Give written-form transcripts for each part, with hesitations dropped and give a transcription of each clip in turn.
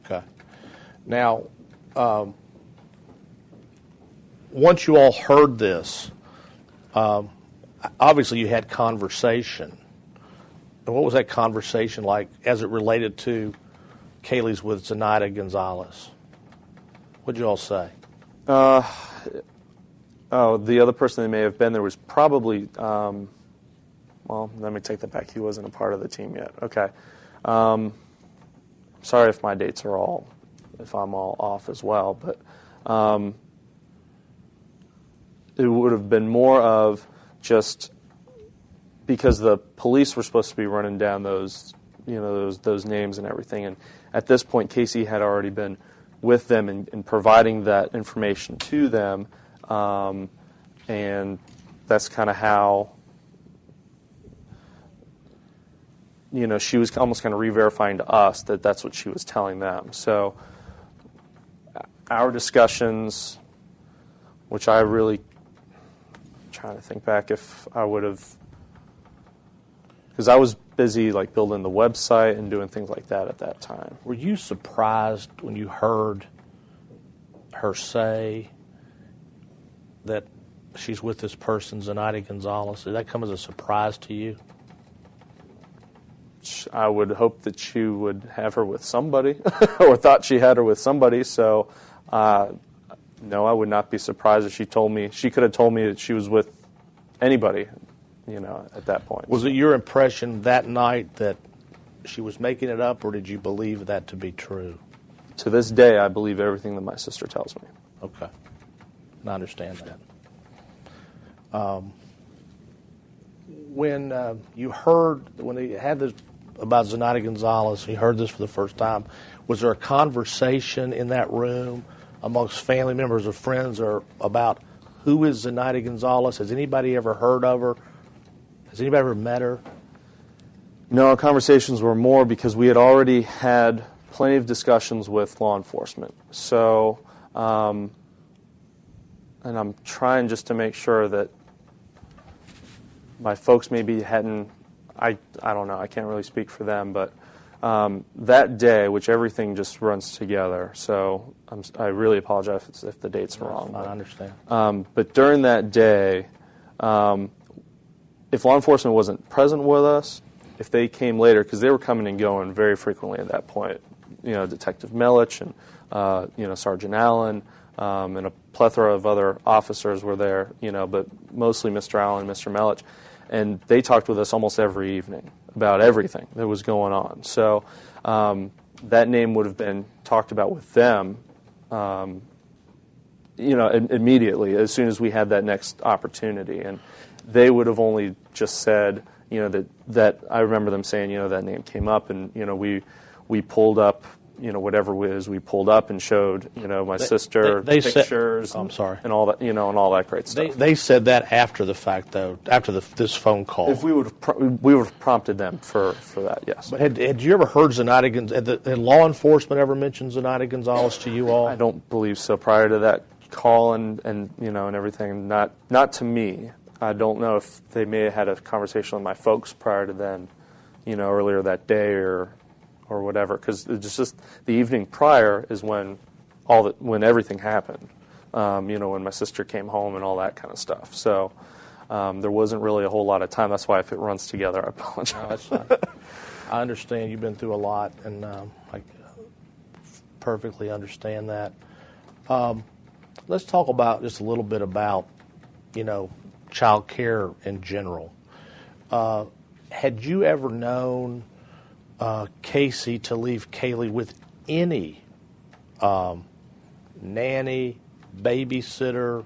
Okay. Now, once you all heard this, obviously you had conversation. And what was that conversation like as it related to Kaylee's with Zenaida Gonzalez? What did you all say? The other person that may have been there was probably, well, let me take that back. He wasn't a part of the team yet. Okay. Sorry if my dates are if I'm all off as well, but it would have been more of just because the police were supposed to be running down those names and everything, and at this point, Casey had already been with them and providing that information to them, and that's kind of how, she was almost kind of re-verifying to us that that's what she was telling them. So our discussions, which I really trying to think back if I would have, because I was busy like building the website and doing things like that at that time. Were you surprised when you heard her say that she's with this person, Zenaida Gonzalez? Did that come as a surprise to you? I would hope that she would have her with somebody or thought she had her with somebody. So, no, I would not be surprised if she told me. She could have told me that she was with anybody, at that point. Was it your impression that night that she was making it up, or did you believe that to be true? To this day, I believe everything that my sister tells me. Okay. I understand that. When when they had this about Zenaida Gonzalez, you heard this for the first time, was there a conversation in that room amongst family members or friends or about who is Zenaida Gonzalez? Has anybody ever heard of her? Has anybody ever met her? No, our conversations were more because we had already had plenty of discussions with law enforcement. So, and I'm trying just to make sure that my folks maybe hadn't, I don't know, I can't really speak for them, but that day, which everything just runs together, so I really apologize if the dates are wrong. I understand. But during that day, if law enforcement wasn't present with us, if they came later, because they were coming and going very frequently at that point, Detective Melich and, Sergeant Allen, and a plethora of other officers were there, but mostly Mr. Allen and Mr. Melich. And they talked with us almost every evening about everything that was going on. So that name would have been talked about with them, immediately as soon as we had that next opportunity. And they would have only just said, that I remember them saying, that name came up, and we pulled up, whatever it was, we pulled up and showed, my sister they pictures. I'm sorry, and all that, and all that great stuff. They said that after the fact, though, after this phone call. If we would have prompted them for that, yes. But had you ever heard Zenaida Gonzalez? Had law enforcement ever mentioned Zenaida Gonzalez to you all? I don't believe so. Prior to that call and everything, not to me. I don't know if they may have had a conversation with my folks prior to then, earlier that day or whatever, because it's just the evening prior is when everything happened. When my sister came home and all that kind of stuff. So there wasn't really a whole lot of time. That's why if it runs together, I apologize. No, I understand you've been through a lot, and I perfectly understand that. Let's talk about just a little bit about, child care in general. Had you ever known Casey to leave Kaylee with any nanny, babysitter,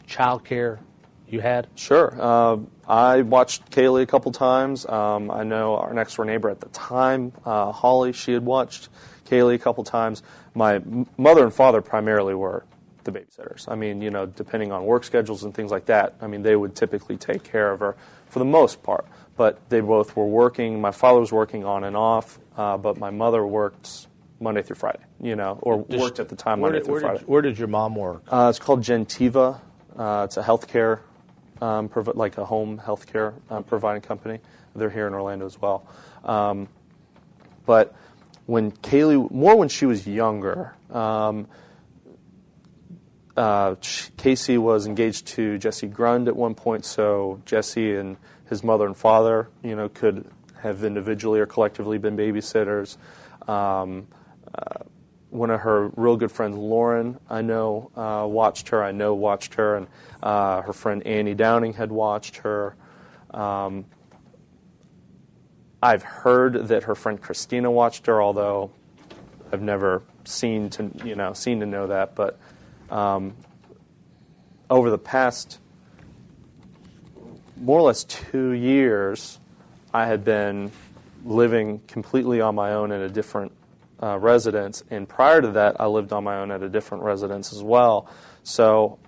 child care you had? Sure. I watched Kaylee a couple times. I know our next door neighbor at the time, Holly, she had watched Kaylee a couple times. My mother and father primarily were the babysitters. I mean, depending on work schedules and things like that, they would typically take care of her for the most part. But they both were working. My father was working on and off, but my mother worked Monday through Friday, or worked at the time Monday through Friday. Where did your mom work? It's called Gentiva. It's a healthcare, like a home healthcare providing company. They're here in Orlando as well. But when when she was younger. Casey was engaged to Jesse Grund at one point, so Jesse and his mother and father, could have individually or collectively been babysitters. One of her real good friends, Lauren, I know watched her, and her friend Annie Downing had watched her. I've heard that her friend Christina watched her, although I've never seen to know that. But over the past more or less 2 years, I had been living completely on my own in a different residence, and prior to that, I lived on my own at a different residence as well. So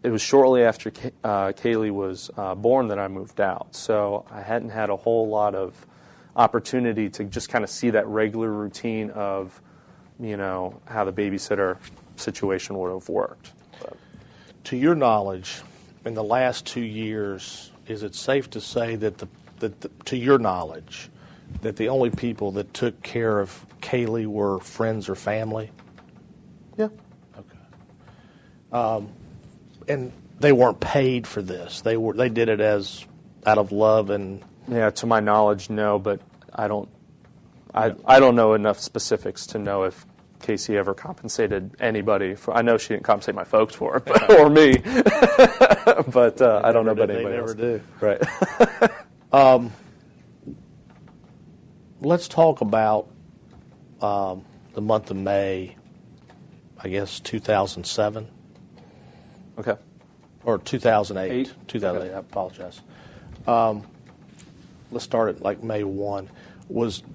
it was shortly after Kaylee was born that I moved out. So I hadn't had a whole lot of opportunity to just kind of see that regular routine of, how the babysitter situation would have worked. But. To your knowledge, in the last 2 years, is it safe to say that to your knowledge, that the only people that took care of Kaylee were friends or family? Yeah. Okay. And they weren't paid for this. They did it as out of love and. Yeah, to my knowledge, no. But I don't know enough specifics to know if Casey ever compensated anybody for. I know she didn't compensate my folks for it, or me. But I don't know about anybody else. They never do. Right. Let's talk about the month of May, I guess 2007. Okay. Or 2008. 2008, okay. I apologize. Let's start at like May 1.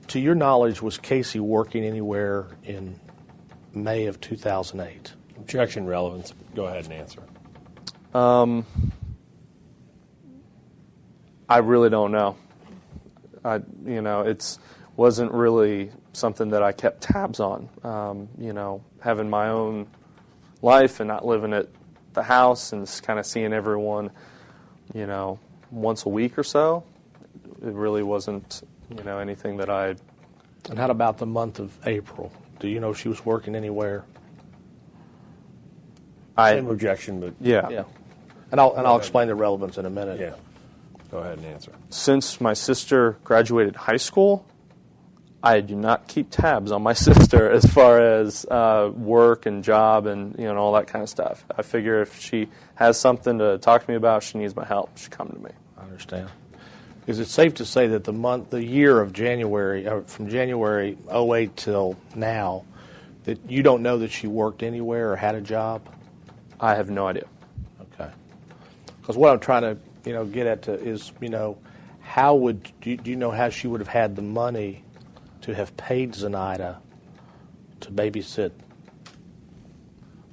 To your knowledge, was Casey working anywhere in May of 2008? Objection, relevance. Go ahead and answer. I really don't know. It's wasn't really something that I kept tabs on. Having my own life and not living at the house and just kind of seeing everyone, once a week or so. It really wasn't, anything that I. And how about the month of April? Do you know if she was working anywhere? Same objection, but yeah. Yeah. And I'll explain the relevance in a minute. Yeah. Go ahead and answer. Since my sister graduated high school, I do not keep tabs on my sister as far as work and job and all that kind of stuff. I figure if she has something to talk to me about, she needs my help, she come to me. I understand. Is it safe to say that the year of January, from January 2008 till now, that you don't know that she worked anywhere or had a job? I have no idea. Okay. Because what I'm trying to get at is how do you know how she would have had the money to have paid Zenaida to babysit?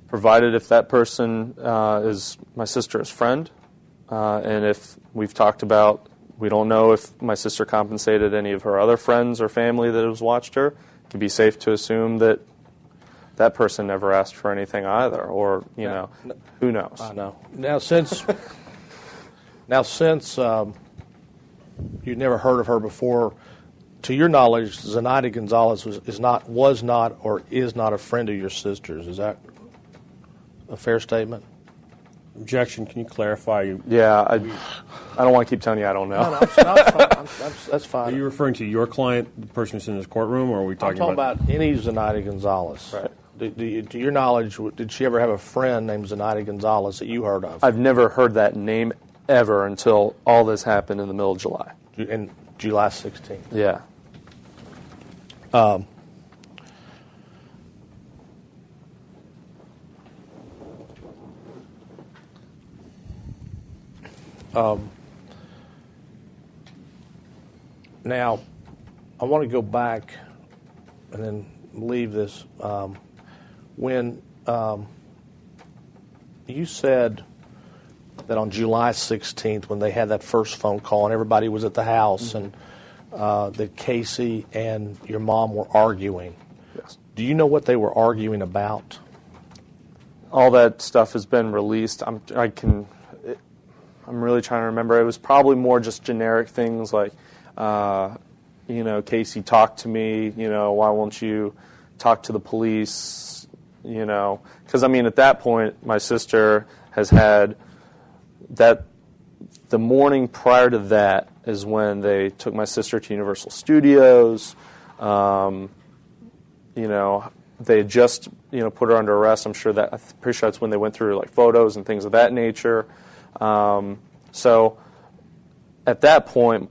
Provided if that person is my sister's friend, and if we've talked about, we don't know if my sister compensated any of her other friends or family that has watched her, it can be safe to assume that that person never asked for anything either, or, who knows? I know. Now, since you've never heard of her before, to your knowledge, Zenaida Gonzalez was not or is not a friend of your sister's. Is that a fair statement? Objection. Can you clarify? Yeah, I don't want to keep telling you I don't know. No, that's fine. Are you referring to your client, the person who's in this courtroom, or are we talking I'm talking about any Zenaida Gonzalez. Right. To your knowledge, did she ever have a friend named Zenaida Gonzalez that you heard of? I've never heard that name ever until all this happened in the middle of July. In July 16th. Yeah. Now, I want to go back and then leave this. When you said that on July 16th, when they had that first phone call and everybody was at the house, and that Casey and your mom were arguing. Yes. Do you know what they were arguing about? All that stuff has been released. I'm really trying to remember. It was probably more just generic things like Casey, talk to me, why won't you talk to the police, because at that point my sister has had that. The morning prior to that is when they took my sister to Universal Studios. They had just put her under arrest. I'm pretty sure that's when they went through like photos and things of that nature. So at that point,